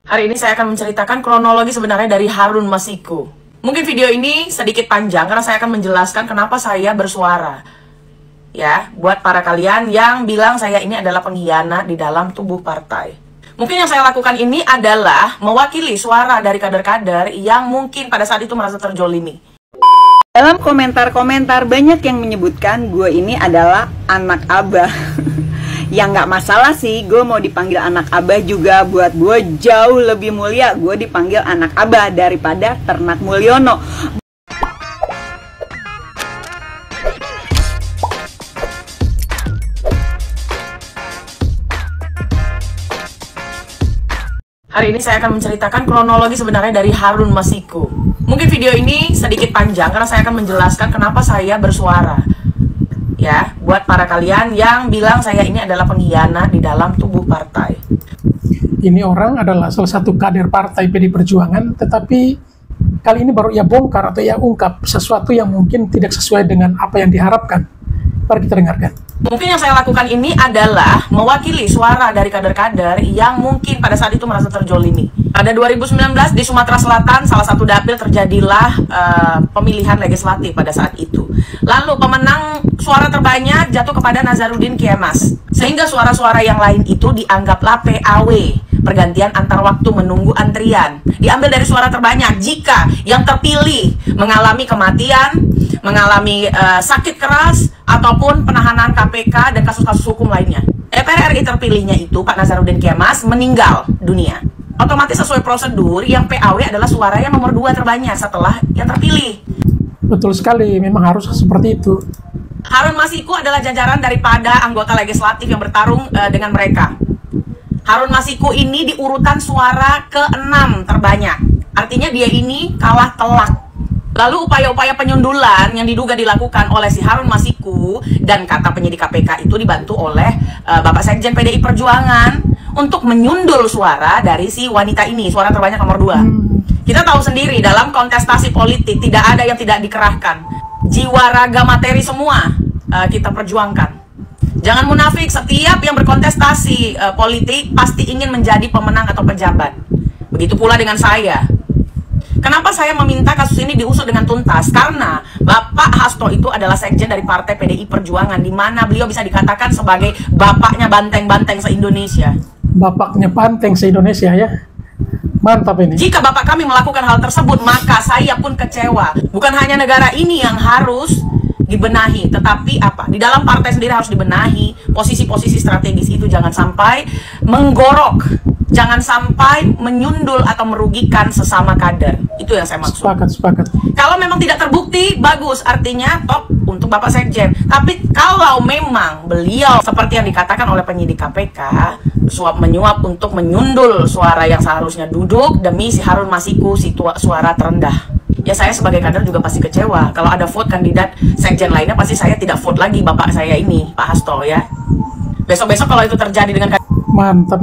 Hari ini saya akan menceritakan kronologi sebenarnya dari Harun Masiku. Mungkin video ini sedikit panjang karena saya akan menjelaskan kenapa saya bersuara. Ya, buat para kalian yang bilang saya ini adalah pengkhianat di dalam tubuh partai. Mungkin yang saya lakukan ini adalah mewakili suara dari kader-kader yang mungkin pada saat itu merasa terjolimi. Dalam komentar-komentar banyak yang menyebutkan gue ini adalah anak abah. Ya nggak masalah sih, gue mau dipanggil anak abah juga. Buat gue jauh lebih mulia gue dipanggil anak abah daripada Ternak Mulyono. Hari ini saya akan menceritakan kronologi sebenarnya dari Harun Masiku. Mungkin video ini sedikit panjang karena saya akan menjelaskan kenapa saya bersuara. Ya, buat para kalian yang bilang saya ini adalah pengkhianat di dalam tubuh partai. Ini orang adalah salah satu kader partai PD Perjuangan, tetapi kali ini baru ia bongkar atau ia ungkap sesuatu yang mungkin tidak sesuai dengan apa yang diharapkan. Mari kita dengarkan. Mungkin yang saya lakukan ini adalah mewakili suara dari kader-kader yang mungkin pada saat itu merasa terjolimi. Pada 2019 di Sumatera Selatan, salah satu dapil terjadilah pemilihan legislatif pada saat itu. Lalu pemenang suara terbanyak jatuh kepada Nazarudin Kemas. Sehingga suara-suara yang lain itu dianggaplah PAW, pergantian antar waktu menunggu antrian. Diambil dari suara terbanyak jika yang terpilih mengalami kematian, mengalami sakit keras, ataupun penahanan KPK dan kasus-kasus hukum lainnya. DPR RI terpilihnya itu Pak Nazarudin Kemas meninggal dunia. Otomatis sesuai prosedur yang PAW adalah suara yang nomor 2 terbanyak setelah yang terpilih. Betul sekali, memang harus seperti itu. Harun Masiku adalah jajaran daripada anggota legislatif yang bertarung dengan mereka. Harun Masiku ini di urutan suara ke-6 terbanyak. Artinya dia ini kalah telak. Lalu upaya-upaya penyundulan yang diduga dilakukan oleh si Harun Masiku dan kata penyidik KPK itu dibantu oleh Bapak Sekjen PDI Perjuangan untuk menyundul suara dari si wanita ini, suara terbanyak nomor 2. Kita tahu sendiri dalam kontestasi politik tidak ada yang tidak dikerahkan. Jiwa, raga, materi semua kita perjuangkan. Jangan munafik, setiap yang berkontestasi politik pasti ingin menjadi pemenang atau pejabat. Begitu pula dengan saya. Kenapa saya meminta kasus ini diusut dengan tuntas? Karena Bapak Hasto itu adalah sekjen dari Partai PDI Perjuangan, di mana beliau bisa dikatakan sebagai bapaknya banteng-banteng se-Indonesia. Bapaknya banteng se-Indonesia ya. Mantap ini. Jika Bapak kami melakukan hal tersebut, maka saya pun kecewa. Bukan hanya negara ini yang harus dibenahi, tetapi apa? Di dalam partai sendiri harus dibenahi. Posisi-posisi strategis itu jangan sampai menggorok. Jangan sampai menyundul atau merugikan sesama kader. Itu yang saya maksud. Sepakat. Kalau memang tidak terbukti, bagus. Artinya top untuk Bapak Sekjen. Tapi kalau memang beliau seperti yang dikatakan oleh penyidik KPK, suap-menyuap untuk menyundul suara yang seharusnya duduk demi si Harun Masiku, si suara terendah. Ya saya sebagai kader juga pasti kecewa. Kalau ada vote kandidat sekjen lainnya, pasti saya tidak vote lagi Bapak saya ini, Pak Hasto ya. Besok-besok kalau itu terjadi dengan Mantap.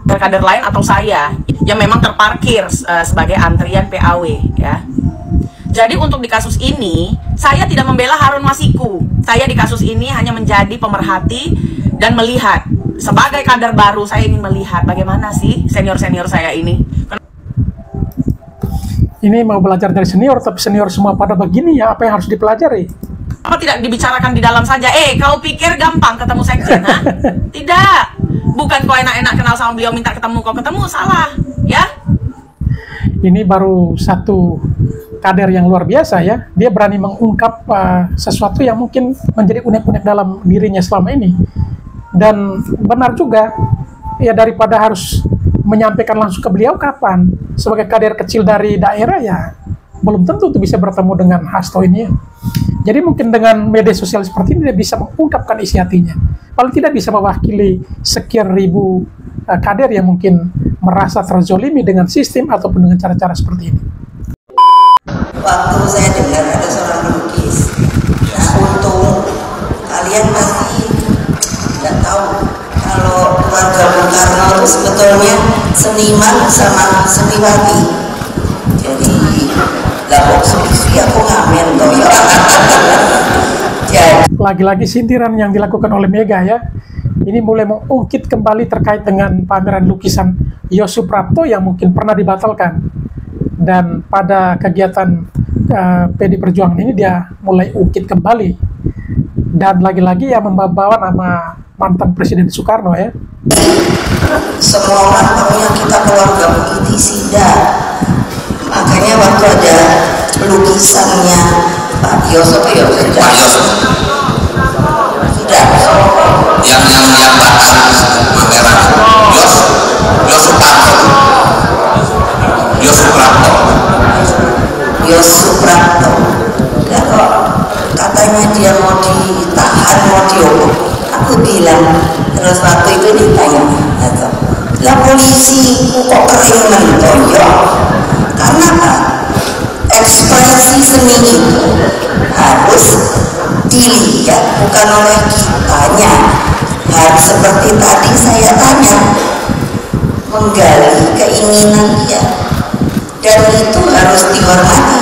kader lain atau saya yang memang terparkir sebagai antrian PAW ya. Jadi untuk di kasus ini saya tidak membela Harun Masiku. Saya di kasus ini hanya menjadi pemerhati dan melihat sebagai kader baru. Saya ingin melihat bagaimana sih senior-senior saya ini. Ini mau belajar dari senior, tapi senior semua pada begini ya, apa yang harus dipelajari? Apa tidak dibicarakan di dalam saja? Kau pikir gampang ketemu sekjen? Ha? Tidak. Bukan kau enak-enak kenal sama beliau minta ketemu, kau ketemu, salah ya. Ini baru satu kader yang luar biasa ya. Dia berani mengungkap sesuatu yang mungkin menjadi unek-unek dalam dirinya selama ini. Dan benar juga, ya daripada harus menyampaikan langsung ke beliau kapan. Sebagai kader kecil dari daerah ya, belum tentu tuh bisa bertemu dengan Hasto ini ya. Jadi mungkin dengan media sosial seperti ini dia bisa mengungkapkan isi hatinya. Paling tidak bisa mewakili sekian ribu kader yang mungkin merasa terzolimi dengan sistem ataupun dengan cara-cara seperti ini. Waktu saya dengar ada seorang pelukis, ya untung kalian pasti tidak tahu kalau keluarga Bung Karno itu sebetulnya seniman sama seniwati. Jadi lah sih aku ngamen toh ya. Lagi-lagi sindiran yang dilakukan oleh Mega ya. Ini mulai mengungkit kembali terkait dengan pameran lukisan Yos Suprapto yang mungkin pernah dibatalkan. Dan pada kegiatan PD Perjuangan ini dia mulai ungkit kembali. Dan lagi-lagi ya membawa nama mantan Presiden Soekarno ya. Semua orang tahunya kita keluarga politisida. Makanya waktu ada lukisannya Pak Yos apa ya? Pak Yos. Sudah. Yang batas kamera. Yos Suprapto. Yos Suprapto. Ya kok katanya dia mau ditahan, mau dihukum. Aku bilang terus waktu itu ditanya, lah polisi kok kering mentoyo? Karena apa? Ekspresi seni itu harus dilihat bukan oleh kitanya. Harus seperti tadi saya tanya, menggali keinginan dia, dan itu harus dihormati.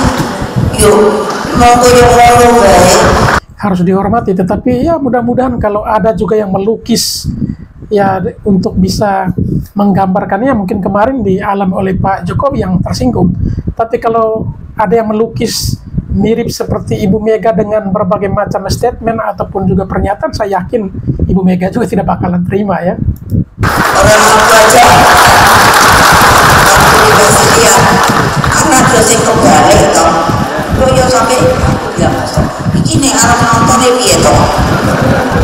Yuk, monggo yang mau baik. Harus dihormati, tetapi ya mudah-mudahan kalau ada juga yang melukis ya untuk bisa menggambarkannya, mungkin kemarin dialami oleh Pak Jokowi yang tersinggung. Tapi kalau ada yang melukis mirip seperti Ibu Mega dengan berbagai macam statement ataupun juga pernyataan, saya yakin Ibu Mega juga tidak bakalan terima ya. Orang aku aja waktu dikasih lihat anak dosen kebalik toh lo ya sampai aku bilang ini arah nontonnya piye toh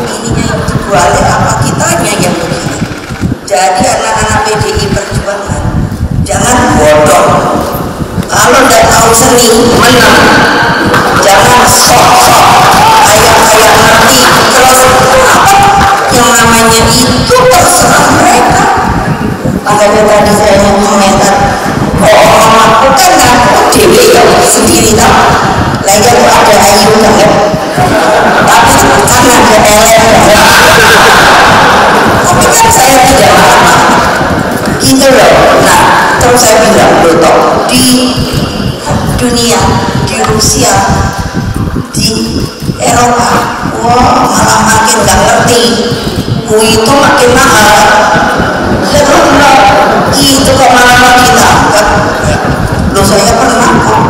ininya yang dibalik apa kitanya yang begini. Jadi anak-anak PDI Perjuangan jangan bodoh, kalau tidak tahu seni menang, jangan sok-sok kayak ngerti terus apa yang namanya itu terserah mereka. Makanya tadi saya komentar, aku kan ngaku dewi sendiri tau, lagi aku ada ayu banget, tapi kan ada elek banget, tapi kan saya tidak apa-apa gitu loh. Nah terus saya bilang loh toh, di dunia, di Rusia, di Eropa, wah malah makin gak ngerti, itu makin mahal. Itu kok malah kita anggap loh, saya pernah kok,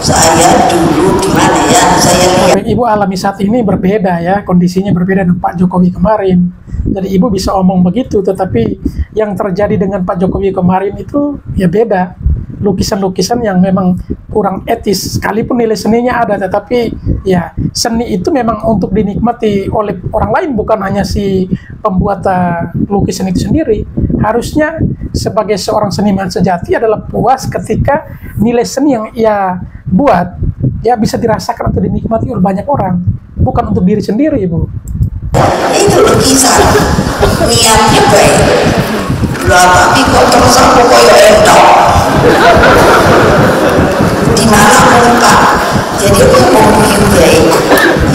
saya dulu di mana ya, saya lihat. Ibu alami saat ini berbeda ya, kondisinya berbeda dengan Pak Jokowi kemarin. Jadi Ibu bisa omong begitu, tetapi yang terjadi dengan Pak Jokowi kemarin itu ya beda. Lukisan-lukisan yang memang kurang etis, sekalipun nilai seninya ada, tetapi ya seni itu memang untuk dinikmati oleh orang lain, bukan hanya si pembuat lukisan itu sendiri. Harusnya sebagai seorang seniman sejati adalah puas ketika nilai seni yang ia buat ya bisa dirasakan atau dinikmati oleh banyak orang, bukan untuk diri sendiri, Ibu. Itu lukisan niatnya baik lah, tapi kok terus aku koyo endok di mana muka, jadi aku mau bikin baik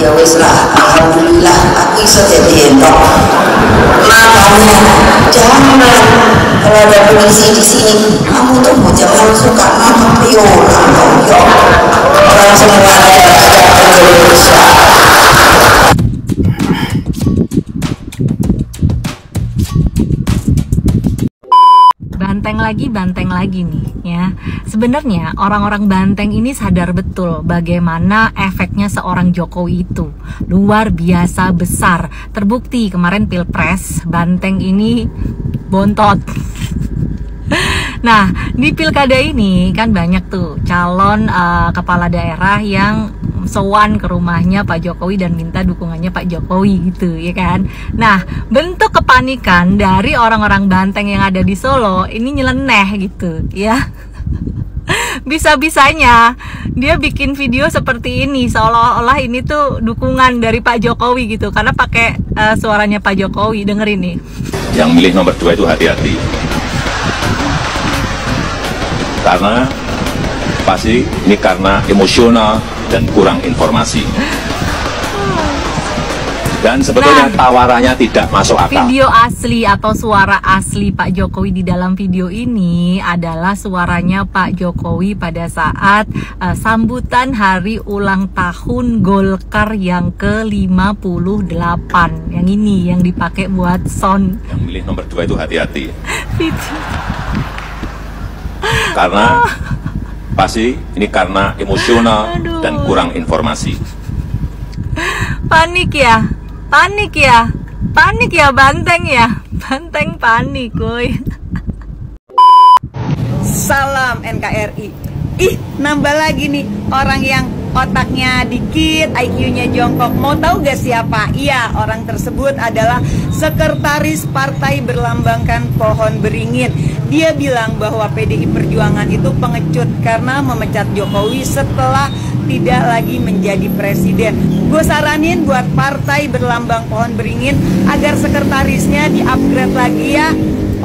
ya wis lah, alhamdulillah aku bisa jadi endok. Makanya jangan kalau ada polisi di sini, kamu tuh mau jangan suka nama Priola ya, orang semua ada Indonesia. Banteng lagi nih ya. Sebenarnya orang-orang Banteng ini sadar betul bagaimana efeknya seorang Jokowi itu luar biasa besar. Terbukti kemarin Pilpres Banteng ini bontot. Nah, di pilkada ini kan banyak tuh calon kepala daerah yang sowan ke rumahnya Pak Jokowi dan minta dukungannya Pak Jokowi gitu ya kan. Nah, bentuk kepanikan dari orang-orang Banteng yang ada di Solo ini nyeleneh gitu ya. Bisa-bisanya dia bikin video seperti ini seolah-olah ini tuh dukungan dari Pak Jokowi gitu, karena pakai suaranya Pak Jokowi. Dengerin nih. Yang milih nomor 2 itu hati-hati, karena pasti ini karena emosional dan kurang informasi. Dan sebetulnya tawarannya tidak masuk akal. Video asli atau suara asli Pak Jokowi di dalam video ini adalah suaranya Pak Jokowi pada saat sambutan hari ulang tahun Golkar yang ke-58. Yang ini yang dipakai buat sound. Yang milih nomor 2 itu hati-hati. Karena pasti ini karena emosional dan kurang informasi. Panik ya, panik ya, panik ya Banteng ya, Banteng panik kuy. Salam NKRI. Ih, nambah lagi nih orang yang otaknya dikit, IQ-nya jongkok. Mau tahu gak siapa? Iya, orang tersebut adalah sekretaris partai berlambangkan pohon beringin. Dia bilang bahwa PDI Perjuangan itu pengecut karena memecat Jokowi setelah tidak lagi menjadi presiden. Gue saranin buat partai berlambang pohon beringin agar sekretarisnya di-upgrade lagi ya,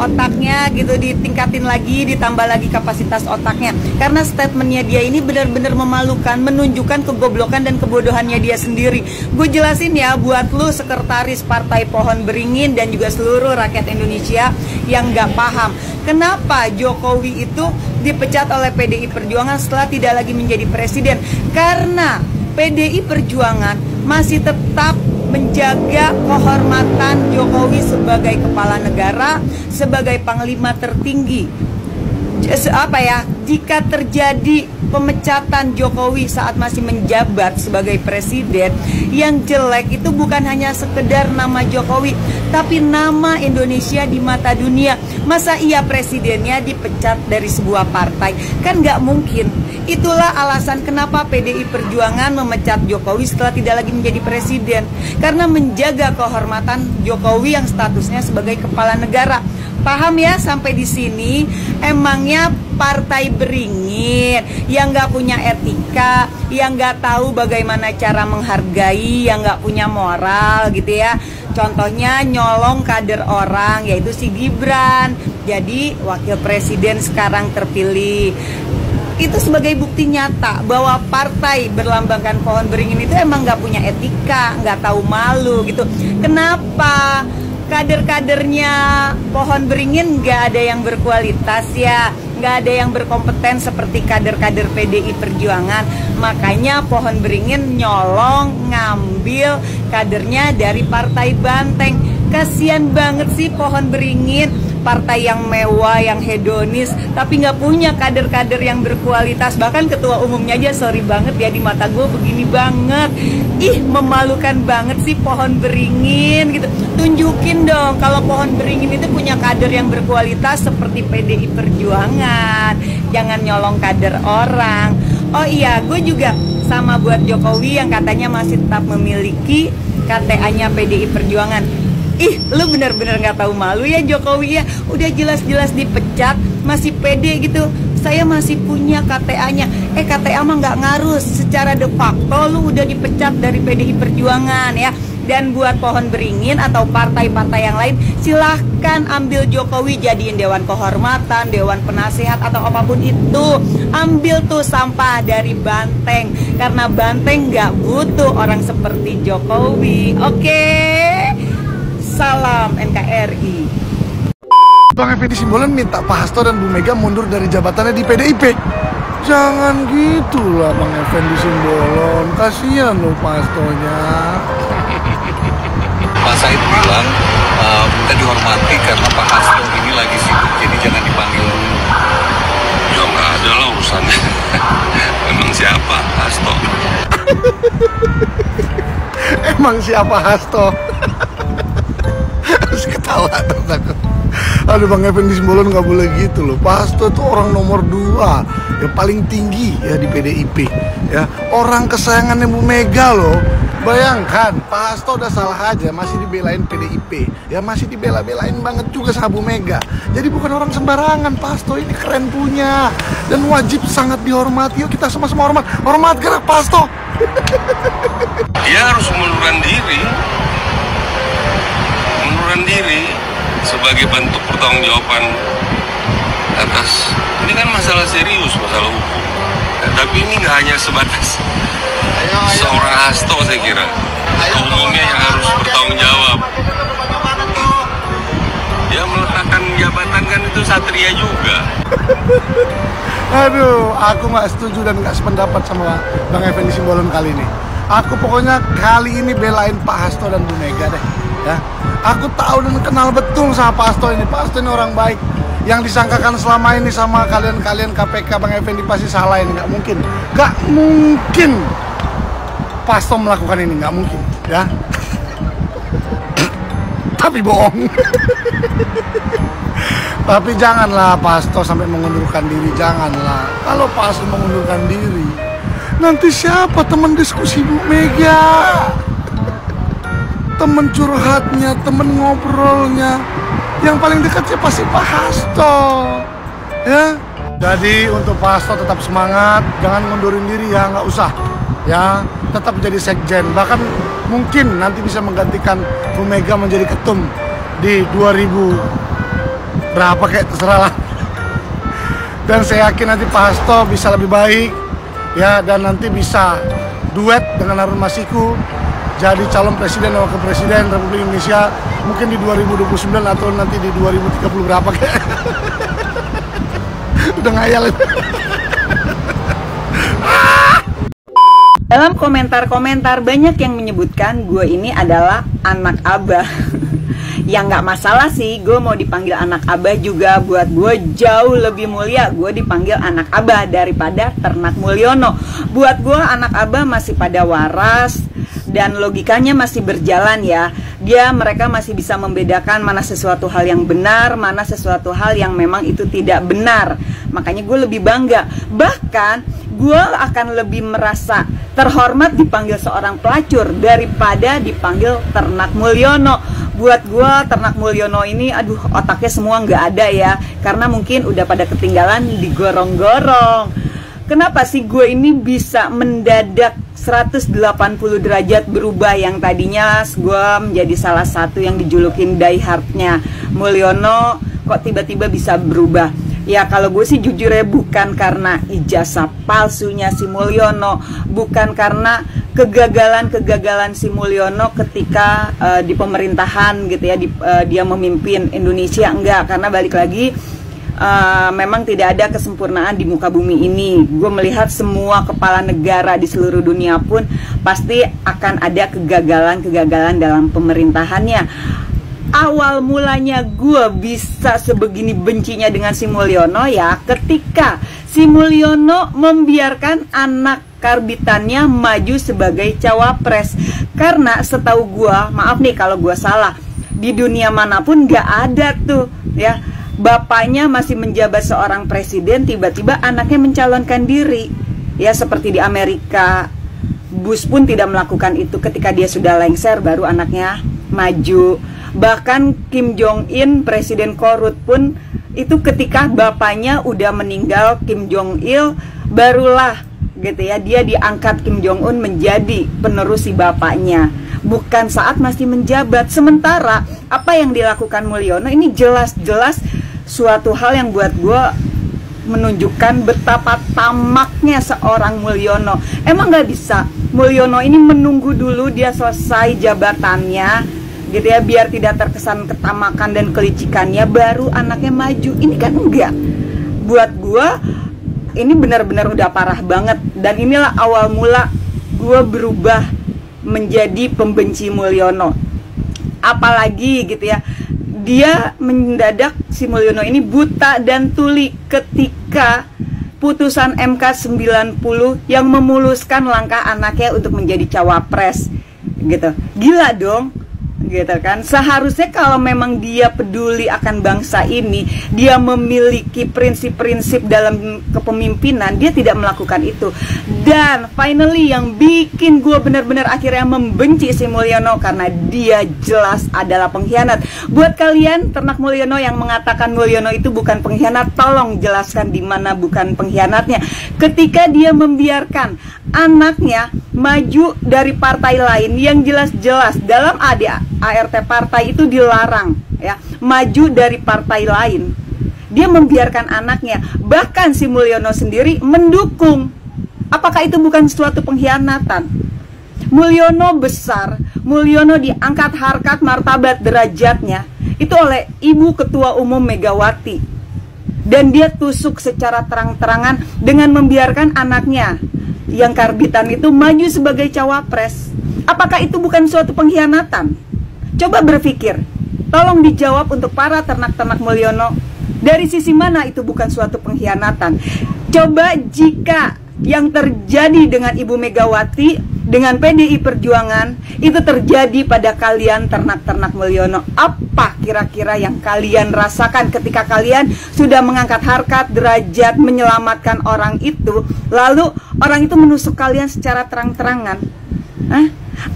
otaknya gitu, ditingkatin lagi, ditambah lagi kapasitas otaknya. Karena statementnya dia ini benar-benar memalukan, menunjukkan kegoblokan dan kebodohannya dia sendiri. Gue jelasin ya buat lu sekretaris partai pohon beringin dan juga seluruh rakyat Indonesia yang gak paham kenapa Jokowi itu dipecat oleh PDI Perjuangan setelah tidak lagi menjadi presiden. Karena PDI Perjuangan masih tetap menjaga kehormatan Jokowi sebagai kepala negara, sebagai panglima tertinggi. Jika terjadi pemecatan Jokowi saat masih menjabat sebagai presiden, yang jelek itu bukan hanya sekedar nama Jokowi, tapi nama Indonesia di mata dunia. Masa iya presidennya dipecat dari sebuah partai? Kan nggak mungkin. Itulah alasan kenapa PDI Perjuangan memecat Jokowi setelah tidak lagi menjadi presiden. Karena menjaga kehormatan Jokowi yang statusnya sebagai kepala negara. Paham ya sampai di sini? Emangnya partai beringin yang nggak punya etika, yang nggak tahu bagaimana cara menghargai, yang nggak punya moral gitu ya. Contohnya nyolong kader orang, yaitu si Gibran jadi wakil presiden sekarang terpilih. Itu sebagai bukti nyata bahwa partai berlambangkan pohon beringin itu emang nggak punya etika, nggak tahu malu gitu. Kenapa kader-kadernya pohon beringin nggak ada yang berkualitas ya, nggak ada yang berkompeten seperti kader-kader PDI Perjuangan? Makanya pohon beringin nyolong, ngambil kadernya dari partai Banteng. Kasian banget sih pohon beringin, partai yang mewah, yang hedonis, tapi nggak punya kader-kader yang berkualitas. Bahkan ketua umumnya aja sorry banget ya, di mata gue begini banget. Ih, memalukan banget sih pohon beringin gitu. Tunjukin dong kalau pohon beringin itu punya kader yang berkualitas seperti PDI Perjuangan. Jangan nyolong kader orang. Oh iya, gue juga sama buat Jokowi yang katanya masih tetap memiliki KTA-nya PDI Perjuangan. Ih, lu bener-bener gak tahu malu ya Jokowi ya. Udah jelas-jelas dipecat masih pede gitu. Saya masih punya KTA-nya. KTA mah gak ngaruh. Secara de facto lu udah dipecat dari PDI Perjuangan ya. Dan buat pohon beringin atau partai-partai yang lain, silahkan ambil Jokowi jadiin Dewan Kehormatan, Dewan Penasehat atau apapun itu. Ambil tuh sampah dari Banteng, karena Banteng gak butuh orang seperti Jokowi. Oke? Salam NKRI. Bang Effendi Simbolon minta Pak Hasto dan Bu Mega mundur dari jabatannya di PDIP. Jangan gitu lah Bang Effendi Simbolon, kasihan loh Pak Hastonya. Pak Said bilang minta dihormati karena Pak Hasto ini lagi sibuk, jadi jangan dipanggil dulu. Ya nggak ada lah urusannya. Emang siapa Hasto? Emang siapa Hasto? Harus ketawa terus aku. Aduh Bang Effendi Simbolon nggak boleh gitu loh. Pak Hasto itu orang nomor 2 yang paling tinggi ya di PDIP ya. Orang kesayangannya Bu Mega loh. Bayangkan Pak Hasto udah salah aja masih dibelain PDIP ya, masih dibela-belain banget juga sama Bu Mega. Jadi bukan orang sembarangan. Pak Hasto ini keren punya dan wajib sangat dihormati. Yuk kita sama-sama hormat gerak Pak Hasto. Dia harus mengundurkan diri sebagai bentuk pertanggungjawaban atas ini kan masalah serius, masalah hukum. Tapi ini nggak hanya sebatas seorang Hasto, saya kira umumnya yang harus bertanggung jawab. Dia meletakkan jabatan kan itu satria juga. Aduh, aku nggak setuju dan nggak sependapat sama Bang Effendi Simbolon kali ini. Aku pokoknya kali ini belain Pak Hasto dan Bu Mega deh ya. Aku tahu dan kenal betul sama Pak Hasto ini. Pak Hasto ini orang baik Yang disangkakan selama ini sama kalian KPK Bang Effendi pasti salah ini, nggak mungkin. Nggak mungkin Pasto melakukan ini, nggak mungkin ya. Tapi bohong. Tapi janganlah Pasto sampai mengundurkan diri, janganlah. Kalau Pasto mengundurkan diri, nanti siapa teman diskusi Bu Mega? Teman curhatnya, teman ngobrolnya, yang paling dekatnya pasti Pak Hasto, ya. Jadi untuk Pak Hasto tetap semangat, jangan ngundurin diri ya, nggak usah, ya. Tetap jadi sekjen, bahkan mungkin nanti bisa menggantikan Bu Mega menjadi ketum di 2000 berapa kayak terserah lah. Dan saya yakin nanti Pak Hasto bisa lebih baik, ya, dan nanti bisa duet dengan Harun Masiku jadi calon presiden dan wakil presiden Republik Indonesia mungkin di 2029 atau nanti di 2030 berapa kayak. Udah ngayal. Dalam komentar-komentar banyak yang menyebutkan gue ini adalah anak Abah. Ya nggak masalah sih, gue mau dipanggil anak Abah juga. Buat gue jauh lebih mulia gue dipanggil anak Abah daripada Ternak Mulyono. Buat gue anak Abah masih pada waras dan logikanya masih berjalan ya. Mereka masih bisa membedakan mana sesuatu hal yang benar, mana sesuatu hal yang memang itu tidak benar. Makanya gue lebih bangga. Bahkan gue akan lebih merasa terhormat dipanggil seorang pelacur daripada dipanggil Ternak Mulyono. Buat gue Ternak Mulyono ini, aduh, otaknya semua nggak ada ya, karena mungkin udah pada ketinggalan digorong-gorong. Kenapa sih gue ini bisa mendadak 180 derajat berubah? Yang tadinya gue menjadi salah satu yang dijulukin diehardnya Mulyono, kok tiba-tiba bisa berubah? Ya kalau gue sih jujur ya, bukan karena ijazah palsunya si Mulyono, bukan karena kegagalan si Mulyono ketika di pemerintahan gitu ya, dia memimpin Indonesia, enggak. Karena balik lagi, memang tidak ada kesempurnaan di muka bumi ini. Gue melihat semua kepala negara di seluruh dunia pun pasti akan ada kegagalan dalam pemerintahannya. Awal mulanya gue bisa sebegini bencinya dengan si Mulyono ya ketika si Mulyono membiarkan anak karbitannya maju sebagai cawapres. Karena setahu gue, maaf nih kalau gue salah, di dunia manapun gak ada tuh ya, bapaknya masih menjabat seorang presiden, tiba-tiba anaknya mencalonkan diri. Ya seperti di Amerika, Bush pun tidak melakukan itu, ketika dia sudah lengser baru anaknya maju. Bahkan Kim Jong Un, presiden korut pun itu ketika bapaknya udah meninggal, Kim Jong Il, barulah gitu ya dia diangkat Kim Jong Un menjadi penerus si bapaknya, bukan saat masih menjabat. Sementara apa yang dilakukan Mulyono ini jelas-jelas suatu hal yang buat gue menunjukkan betapa tamaknya seorang Mulyono. Emang nggak bisa Mulyono ini menunggu dulu dia selesai jabatannya gitu ya, biar tidak terkesan ketamakan dan kelicikannya baru anaknya maju? Ini kan enggak. Buat gue ini benar-benar udah parah banget. Dan inilah awal mula gue berubah menjadi pembenci Mulyono. Apalagi gitu ya, dia mendadak si Mulyono ini buta dan tuli ketika putusan MK 90 yang memuluskan langkah anaknya untuk menjadi cawapres gitu. Gila dong gitu kan. Seharusnya kalau memang dia peduli akan bangsa ini, dia memiliki prinsip-prinsip dalam kepemimpinan, dia tidak melakukan itu. Dan finally yang bikin gue benar-benar akhirnya membenci si Mulyono, karena dia jelas adalah pengkhianat. Buat kalian Ternak Mulyono yang mengatakan Mulyono itu bukan pengkhianat, tolong jelaskan di mana bukan pengkhianatnya. Ketika dia membiarkan anaknya maju dari partai lain yang jelas-jelas dalam ART partai itu dilarang ya, maju dari partai lain, dia membiarkan anaknya, bahkan si Mulyono sendiri mendukung. Apakah itu bukan suatu pengkhianatan? Mulyono besar, Mulyono diangkat harkat martabat derajatnya itu oleh Ibu Ketua Umum Megawati, dan dia tusuk secara terang-terangan dengan membiarkan anaknya yang karbitan itu maju sebagai cawapres. Apakah itu bukan suatu pengkhianatan? Coba berpikir, tolong dijawab untuk para ternak-ternak Mulyono. Dari sisi mana itu bukan suatu pengkhianatan? Coba jika yang terjadi dengan Ibu Megawati, dengan PDI Perjuangan, itu terjadi pada kalian ternak-ternak Mulyono, apa kira-kira yang kalian rasakan ketika kalian sudah mengangkat harkat, derajat, menyelamatkan orang itu, lalu orang itu menusuk kalian secara terang-terangan?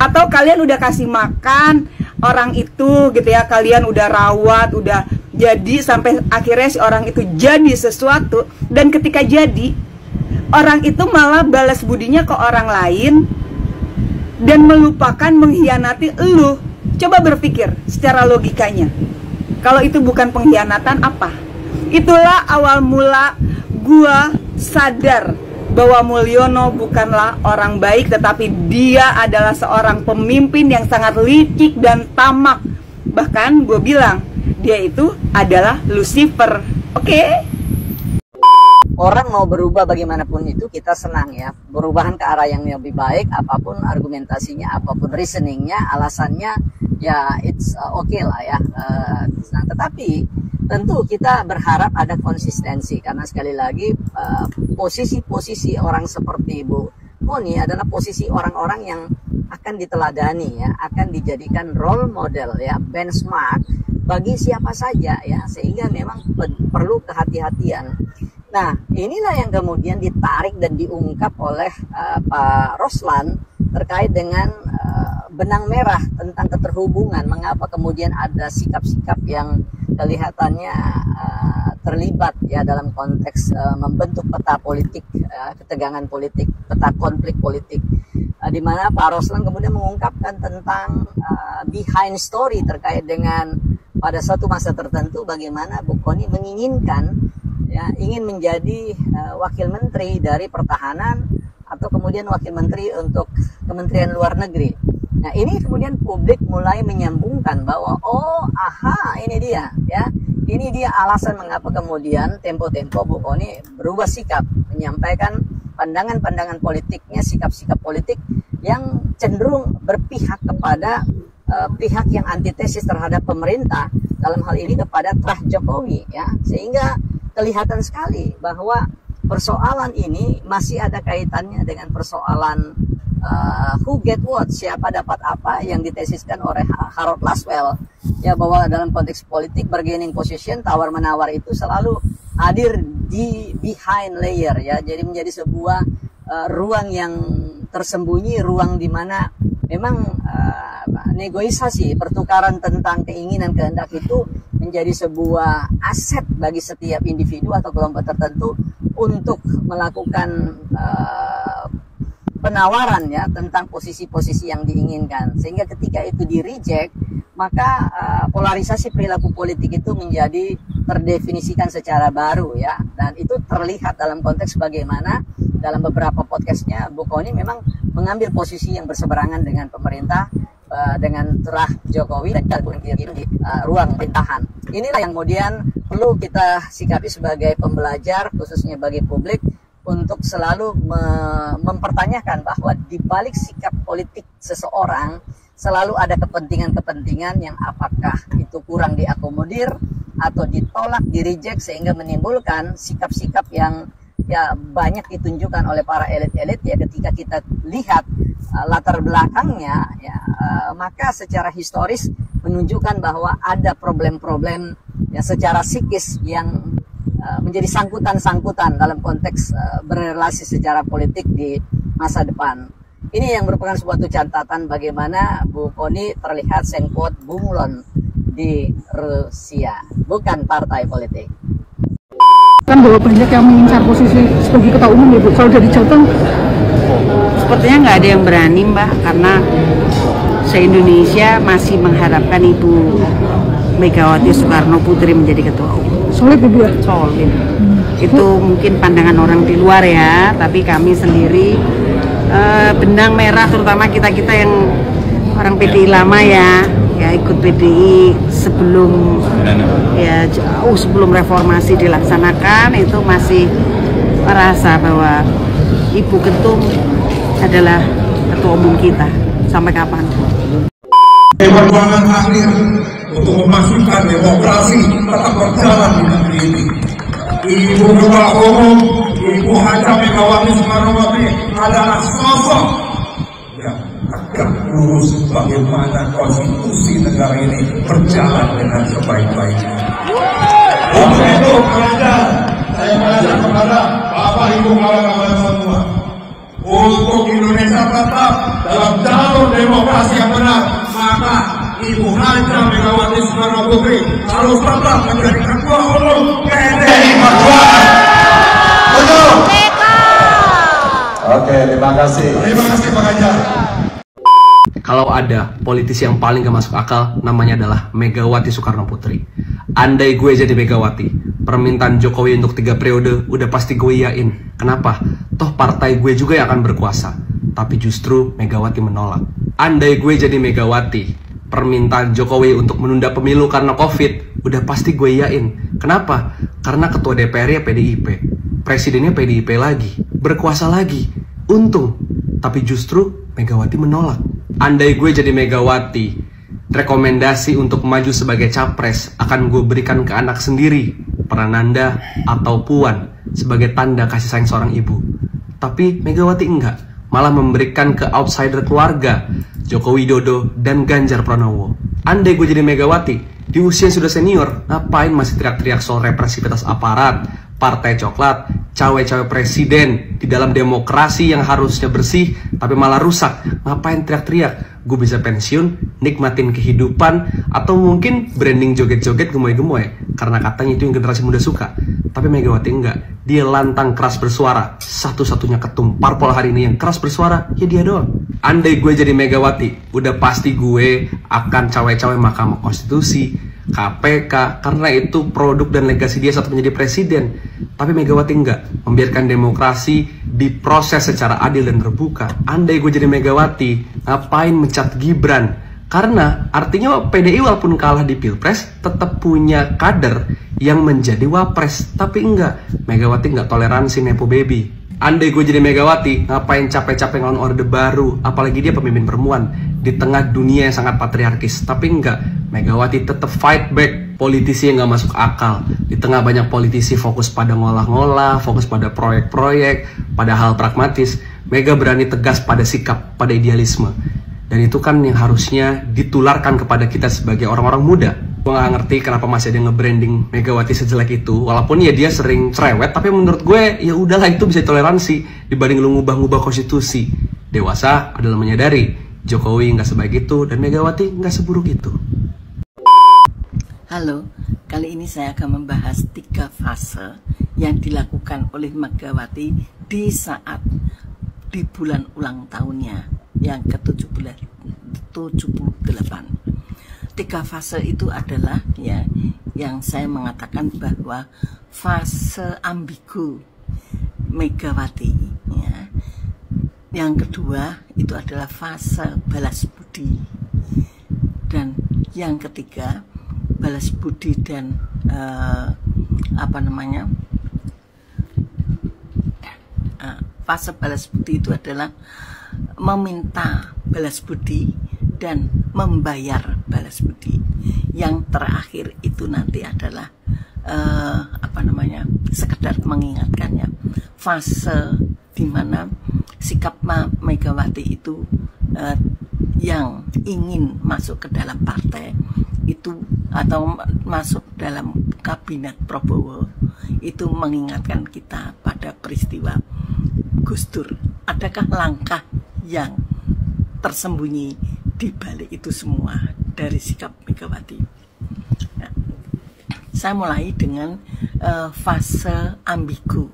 Atau kalian udah kasih makan orang itu gitu ya, kalian udah rawat, udah jadi sampai akhirnya si orang itu jadi sesuatu, dan ketika jadi orang itu malah balas budinya ke orang lain dan melupakan mengkhianati elu. Coba berpikir secara logikanya, kalau itu bukan pengkhianatan apa? Itulah awal mula gua sadar bahwa Mulyono bukanlah orang baik, tetapi dia adalah seorang pemimpin yang sangat licik dan tamak. Bahkan gue bilang dia itu adalah Lucifer. Oke? Orang mau berubah bagaimanapun itu kita senang ya, perubahan ke arah yang lebih baik, apapun argumentasinya, apapun reasoningnya, alasannya, ya it's okay lah ya. Tetapi tentu kita berharap ada konsistensi, karena sekali lagi posisi-posisi orang seperti Bu Poni adalah posisi orang-orang yang akan diteladani ya, akan dijadikan role model ya, benchmark bagi siapa saja ya, sehingga memang perlu kehati-hatian. Nah, inilah yang kemudian ditarik dan diungkap oleh Pak Roslan terkait dengan benang merah tentang keterhubungan. Mengapa kemudian ada sikap-sikap yang kelihatannya terlibat ya dalam konteks membentuk peta politik, ketegangan politik, peta konflik politik, di mana Pak Roslan kemudian mengungkapkan tentang behind story terkait dengan pada suatu masa tertentu bagaimana Bu Kony menginginkan ya, ingin menjadi wakil menteri dari pertahanan atau kemudian wakil menteri untuk Kementerian Luar Negeri. Nah, ini kemudian publik mulai menyambungkan bahwa oh, aha, ini dia ya. Ini dia alasan mengapa kemudian tempo-tempo Bu Kony berubah sikap, menyampaikan pandangan-pandangan politiknya, sikap-sikap politik yang cenderung berpihak kepada pihak yang antitesis terhadap pemerintah, dalam hal ini kepada Trah Jokowi ya. Sehingga kelihatan sekali bahwa persoalan ini masih ada kaitannya dengan persoalan who get what, siapa dapat apa, yang ditesiskan oleh Harold Laswell ya, bahwa dalam konteks politik bargaining position, tawar menawar itu selalu hadir di behind layer ya, jadi menjadi sebuah ruang yang tersembunyi, ruang di mana memang negosiasi, pertukaran tentang keinginan kehendak itu menjadi sebuah aset bagi setiap individu atau kelompok tertentu untuk melakukan penawaran ya tentang posisi-posisi yang diinginkan, sehingga ketika itu di reject, maka polarisasi perilaku politik itu menjadi terdefinisikan secara baru ya, dan itu terlihat dalam konteks bagaimana dalam beberapa podcastnya Bu Kony memang mengambil posisi yang berseberangan dengan pemerintah, dengan Trah Jokowi dan di ruang pemerintahan. Inilah yang kemudian perlu kita sikapi sebagai pembelajar, khususnya bagi publik, untuk selalu mempertanyakan bahwa di balik sikap politik seseorang selalu ada kepentingan-kepentingan yang apakah itu kurang diakomodir atau ditolak, direject, sehingga menimbulkan sikap-sikap yang ya banyak ditunjukkan oleh para elit-elit ya. Ketika kita lihat latar belakangnya ya, maka secara historis menunjukkan bahwa ada problem-problem ya secara psikis yang menjadi sangkutan-sangkutan dalam konteks berrelasi secara politik di masa depan. Ini yang merupakan suatu catatan bagaimana Bu Kony terlihat sengkot bunglon di Rusia, bukan partai politik. Kan bahwa banyak yang mengincar posisi sebagai ketua umum ya Bu, kalau dari Jateng sepertinya nggak ada yang berani Mbak, karena se-Indonesia masih mengharapkan Ibu Megawati Soekarno Putri menjadi ketua umum. Solid ya Bu ya? Solid. Itu mungkin pandangan orang di luar ya, tapi kami sendiri benang merah, terutama kita-kita yang orang PDI lama ya ikut PDI sebelum ya jauh sebelum reformasi dilaksanakan, itu masih merasa bahwa Ibu Ketum adalah ketua umum kita sampai kapan. Perjuangan akhir untuk memastikan demokrasi tetap berjalan di negeri ini. Ibu Ketua Umum, Ibu Haja Megawati Soekarnoputri adalah sosok yang tegak lurus bagaimana konstitusi negara ini berjalan dengan sebaik-baiknya. Untuk itu, saya mengajak kepada Bapak Ibu kawan-kawan semua, untuk Indonesia tetap dalam jalur demokrasi yang benar, maka Ibu Haja Megawati Soekarnoputri harus tetap menjadi Ketua Umum PDI Perjuangan. Betul. Oke, terima kasih. Terima kasih Pak Ganjar. Kalau ada politisi yang paling gak masuk akal, namanya adalah Megawati Soekarnoputri. Andai gue jadi Megawati, permintaan Jokowi untuk 3 periode udah pasti gue iyain. Kenapa? Toh partai gue juga yang akan berkuasa. Tapi justru Megawati menolak. Andai gue jadi Megawati, permintaan Jokowi untuk menunda pemilu karena COVID udah pasti gue iyain. Kenapa? Karena ketua DPR-nya PDIP, presidennya PDIP lagi, berkuasa lagi. Untung. Tapi justru Megawati menolak. Andai gue jadi Megawati, rekomendasi untuk maju sebagai capres akan gue berikan ke anak sendiri, Prananda atau Puan, sebagai tanda kasih sayang seorang ibu. Tapi Megawati enggak, malah memberikan ke outsider keluarga, Joko Widodo dan Ganjar Pranowo. Andai gue jadi Megawati, di usia yang sudah senior, ngapain masih teriak-teriak soal represivitas aparat, partai coklat, cawe-cawe presiden di dalam demokrasi yang harusnya bersih tapi malah rusak. Ngapain teriak-teriak? Gue bisa pensiun, nikmatin kehidupan, atau mungkin branding joget-joget gemoy-gemoy karena katanya itu yang generasi muda suka. Tapi Megawati enggak, dia lantang keras bersuara. Satu-satunya ketum parpol hari ini yang keras bersuara, ya dia doang. Andai gue jadi Megawati, udah pasti gue akan cawe-cawe Mahkamah Konstitusi, KPK, karena itu produk dan legasi dia saat menjadi presiden. Tapi Megawati enggak, membiarkan demokrasi diproses secara adil dan terbuka. Andai gue jadi Megawati, ngapain mencat Gibran? Karena artinya PDI walaupun kalah di Pilpres tetap punya kader yang menjadi wapres. Tapi enggak, Megawati enggak toleransi nepo baby. Andai gue jadi Megawati, ngapain capek-capek ngelawan Orde Baru, apalagi dia pemimpin perempuan di tengah dunia yang sangat patriarkis. Tapi enggak, Megawati tetap fight back politisi yang gak masuk akal. Di tengah banyak politisi fokus pada ngolah-ngolah, fokus pada proyek-proyek, pada hal pragmatis, Mega berani tegas pada sikap, pada idealisme. Dan itu kan yang harusnya ditularkan kepada kita sebagai orang-orang muda. Gue gak ngerti kenapa masih ada yang nge-branding Megawati sejelek itu. Walaupun ya dia sering cerewet, tapi menurut gue ya udahlah, itu bisa toleransi dibanding lu ngubah-ngubah konstitusi. Dewasa adalah menyadari Jokowi nggak sebaik itu dan Megawati nggak seburuk itu. Halo, kali ini saya akan membahas 3 fase yang dilakukan oleh Megawati di saat di bulan ulang tahunnya yang ke-78. 3 fase itu adalah ya yang saya mengatakan bahwa fase ambigu Megawati ya. Yang kedua itu adalah fase balas budi, dan yang ketiga balas budi dan fase balas budi itu adalah meminta balas budi dan membayar balas budi. Yang terakhir itu nanti adalah sekedar mengingatkannya, fase di mana sikap Megawati itu yang ingin masuk ke dalam partai itu atau masuk dalam kabinet Prabowo itu mengingatkan kita pada peristiwa Gus Dur. Adakah langkah yang tersembunyi di balik itu semua dari sikap Megawati? Nah, saya mulai dengan fase ambigu.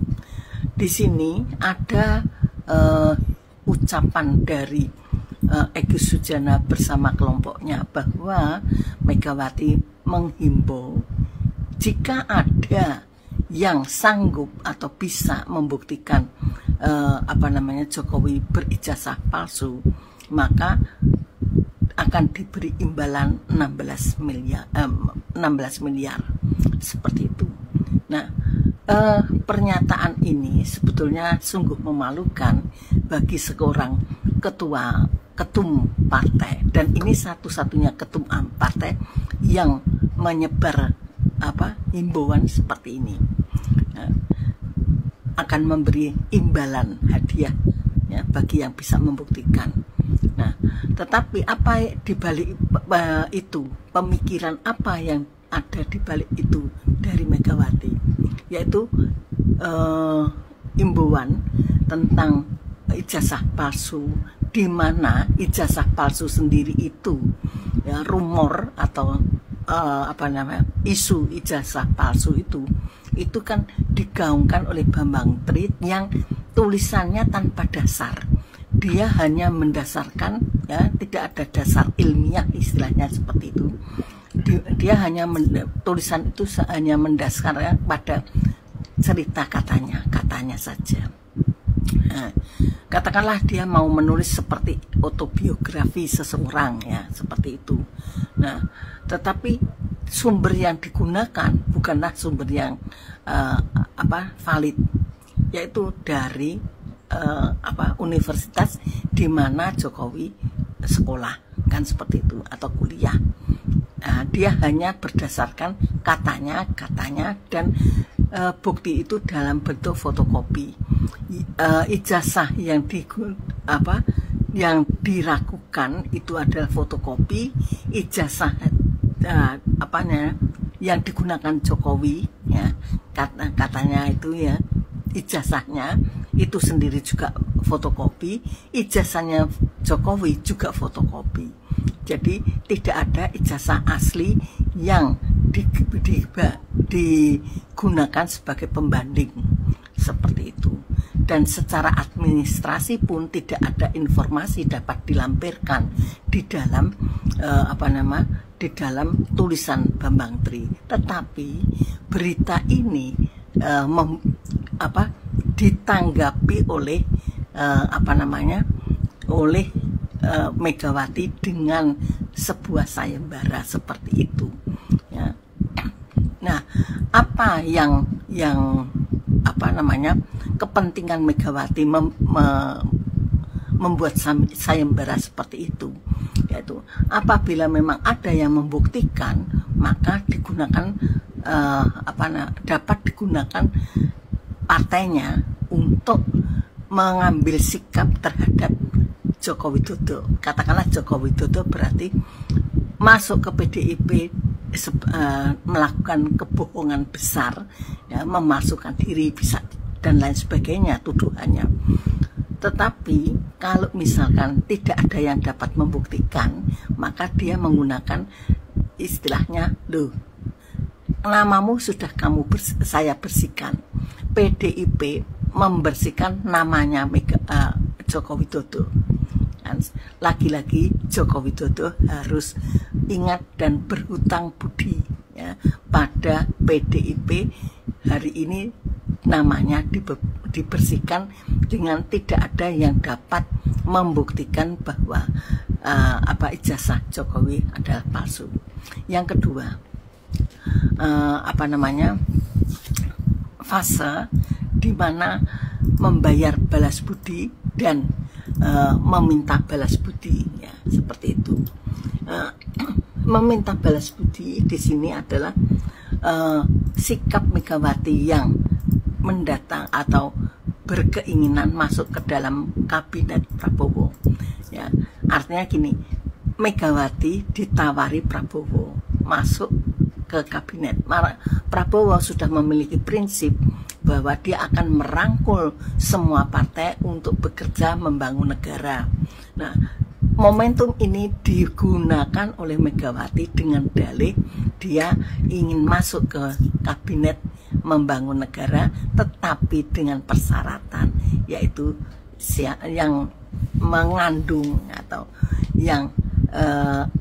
Di sini ada ucapan dari Egy Sujana bersama kelompoknya bahwa Megawati menghimbau jika ada yang sanggup atau bisa membuktikan Jokowi berijazah palsu, maka akan diberi imbalan 16 miliar seperti itu. Nah, pernyataan ini sebetulnya sungguh memalukan bagi seorang ketum partai, dan ini satu-satunya ketum partai yang menyebar himbauan seperti ini akan memberi imbalan hadiah ya bagi yang bisa membuktikan. Nah, tetapi apa di balik itu, pemikiran apa yang ada di balik itu dari Megawati, yaitu imbauan tentang ijazah palsu, di mana ijazah palsu sendiri itu ya, rumor atau isu ijazah palsu itu kan digaungkan oleh Bambang Tri yang tulisannya tanpa dasar. Dia hanya mendasarkan ya, tidak ada dasar ilmiah istilahnya seperti itu. Dia hanya tulisan itu hanya mendasarkan pada cerita katanya saja. Nah, katakanlah dia mau menulis seperti autobiografi seseorang ya, seperti itu. Nah, tetapi sumber yang digunakan bukanlah sumber yang valid, yaitu dari universitas di mana Jokowi sekolah, kan seperti itu, atau kuliah. Nah, dia hanya berdasarkan katanya dan bukti itu dalam bentuk fotokopi. Ijazah yang diragukan itu adalah fotokopi ijazah yang digunakan Jokowi ya, katanya itu ya, ijazahnya itu sendiri juga fotokopi, ijazahnya Jokowi juga fotokopi. Jadi tidak ada ijazah asli yang digunakan sebagai pembanding seperti itu. Dan secara administrasi pun tidak ada informasi dapat dilampirkan di dalam di dalam tulisan Bambang Tri. Tetapi berita ini ditanggapi oleh oleh Megawati dengan sebuah sayembara seperti itu ya. Nah, apa yang kepentingan Megawati membuat sayembara seperti itu, yaitu apabila memang ada yang membuktikan, maka digunakan dapat digunakan partainya untuk mengambil sikap terhadap Joko Widodo. Katakanlah Joko Widodo berarti masuk ke PDIP melakukan kebohongan besar ya, memasukkan diri bisa dan lain sebagainya tuduhannya. Tetapi kalau misalkan tidak ada yang dapat membuktikan, maka dia menggunakan istilahnya, loh, namamu sudah saya bersihkan. PDIP membersihkan namanya Joko Widodo. Lagi-lagi Joko Widodo harus ingat dan berhutang budi ya, pada PDIP. Hari ini namanya dibersihkan dengan tidak ada yang dapat membuktikan bahwa ijazah Jokowi adalah palsu. Yang kedua, fase di mana membayar balas budi dan meminta balas budi ya, seperti itu. Meminta balas budi di sini adalah sikap Megawati yang mendatang atau berkeinginan masuk ke dalam kabinet Prabowo ya. Artinya gini, Megawati ditawari Prabowo masuk ke kabinet. Prabowo sudah memiliki prinsip bahwa dia akan merangkul semua partai untuk bekerja membangun negara. Nah, momentum ini digunakan oleh Megawati dengan dalih dia ingin masuk ke kabinet membangun negara, tetapi dengan persyaratan, yaitu yang mengandung atau yang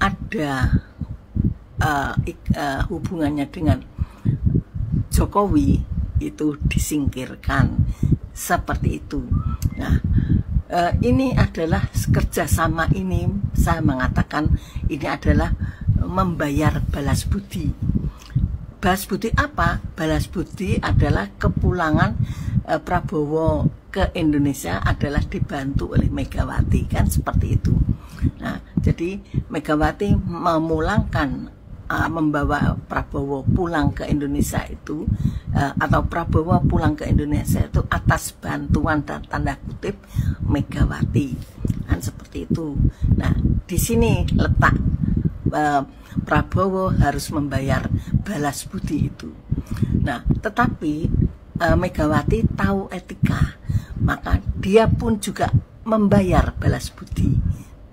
ada hubungannya dengan Jokowi itu disingkirkan seperti itu. Nah, ini adalah kerjasama ini, saya mengatakan ini adalah membayar balas budi. Balas budi apa? Balas budi adalah kepulangan Prabowo ke Indonesia adalah dibantu oleh Megawati, kan seperti itu. Nah, jadi Megawati memulangkan membawa Prabowo pulang ke Indonesia itu atau Prabowo pulang ke Indonesia itu atas bantuan dan tanda kutip Megawati, kan seperti itu. Nah, di sini letak Prabowo harus membayar balas budi itu. Nah, tetapi Megawati tahu etika, maka dia pun juga membayar balas budi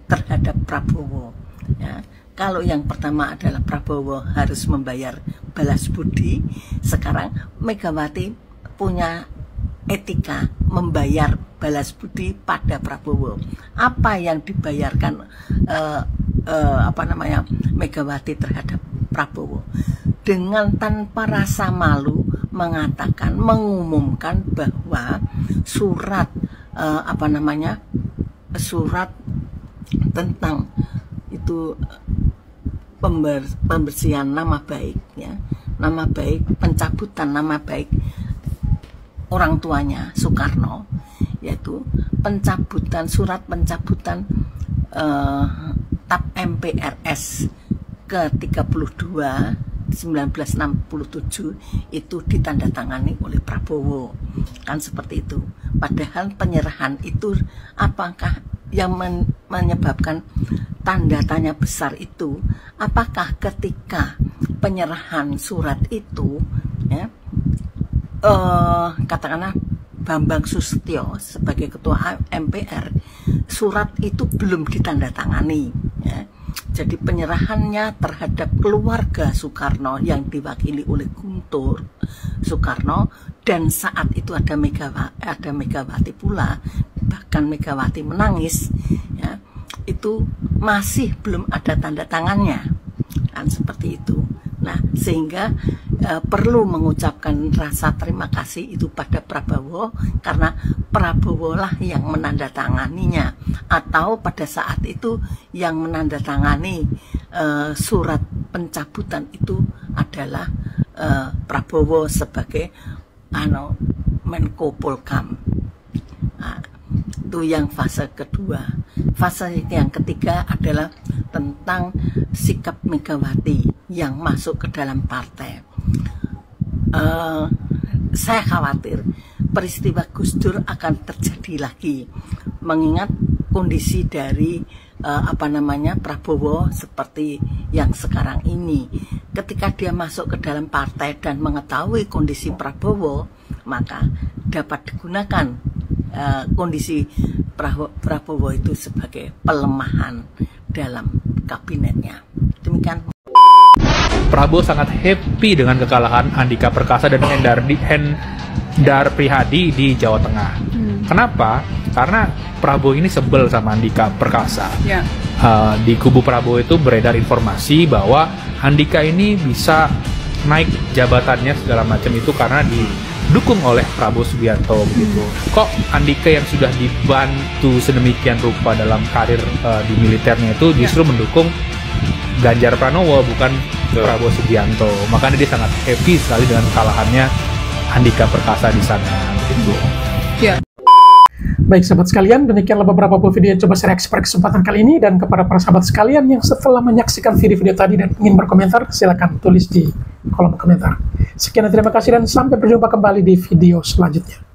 terhadap Prabowo. Ya. Kalau yang pertama adalah Prabowo harus membayar balas budi, sekarang Megawati punya etika membayar balas budi pada Prabowo. Apa yang dibayarkan Megawati terhadap Prabowo? Dengan tanpa rasa malu mengatakan, mengumumkan bahwa surat surat tentang itu pembersihan nama baik, ya, nama baik, pencabutan nama baik orang tuanya Soekarno, yaitu pencabutan surat pencabutan TAP MPRS ke-32 1967 itu ditandatangani oleh Prabowo, kan seperti itu. Padahal penyerahan itu apakah yang menyebabkan tanda tanya besar itu, apakah ketika penyerahan surat itu, ya, katakanlah Bambang Susatyo sebagai ketua MPR, surat itu belum ditandatangani, ya. Jadi penyerahannya terhadap keluarga Soekarno yang diwakili oleh Guntur Soekarno, dan saat itu ada Megawati pula, bahkan Megawati menangis, ya, itu masih belum ada tanda tangannya, kan seperti itu. Nah, sehingga perlu mengucapkan rasa terima kasih itu pada Prabowo, karena Prabowo lah yang menandatanganinya, atau pada saat itu yang menandatangani surat pencabutan itu adalah Prabowo sebagai Menko Polkam. Nah, itu yang fase kedua. Fase yang ketiga adalah tentang sikap Megawati yang masuk ke dalam partai. Saya khawatir peristiwa Gus Dur akan terjadi lagi, mengingat kondisi dari Prabowo seperti yang sekarang ini. Ketika dia masuk ke dalam partai dan mengetahui kondisi Prabowo, maka dapat digunakan kondisi Prabowo itu sebagai pelemahan dalam kabinetnya. Demikian. Prabowo sangat happy dengan kekalahan Andika Perkasa dan Hendar Prihadi di Jawa Tengah. Kenapa? Karena Prabowo ini sebel sama Andika Perkasa. Ya. Di kubu Prabowo itu beredar informasi bahwa Andika ini bisa naik jabatannya segala macam itu karena didukung oleh Prabowo Subianto begitu. Kok Andika yang sudah dibantu sedemikian rupa dalam karir di militernya itu justru mendukung Ganjar Pranowo, bukan Prabowo Subianto. Makanya dia sangat happy sekali dengan kekalahannya Andika Perkasa di sana begitu. Ya. Baik sahabat sekalian, demikianlah beberapa video yang coba saya reaksi pada kesempatan kali ini. Dan kepada para sahabat sekalian yang setelah menyaksikan video-video tadi dan ingin berkomentar, silakan tulis di kolom komentar. Sekian dan terima kasih, dan sampai berjumpa kembali di video selanjutnya.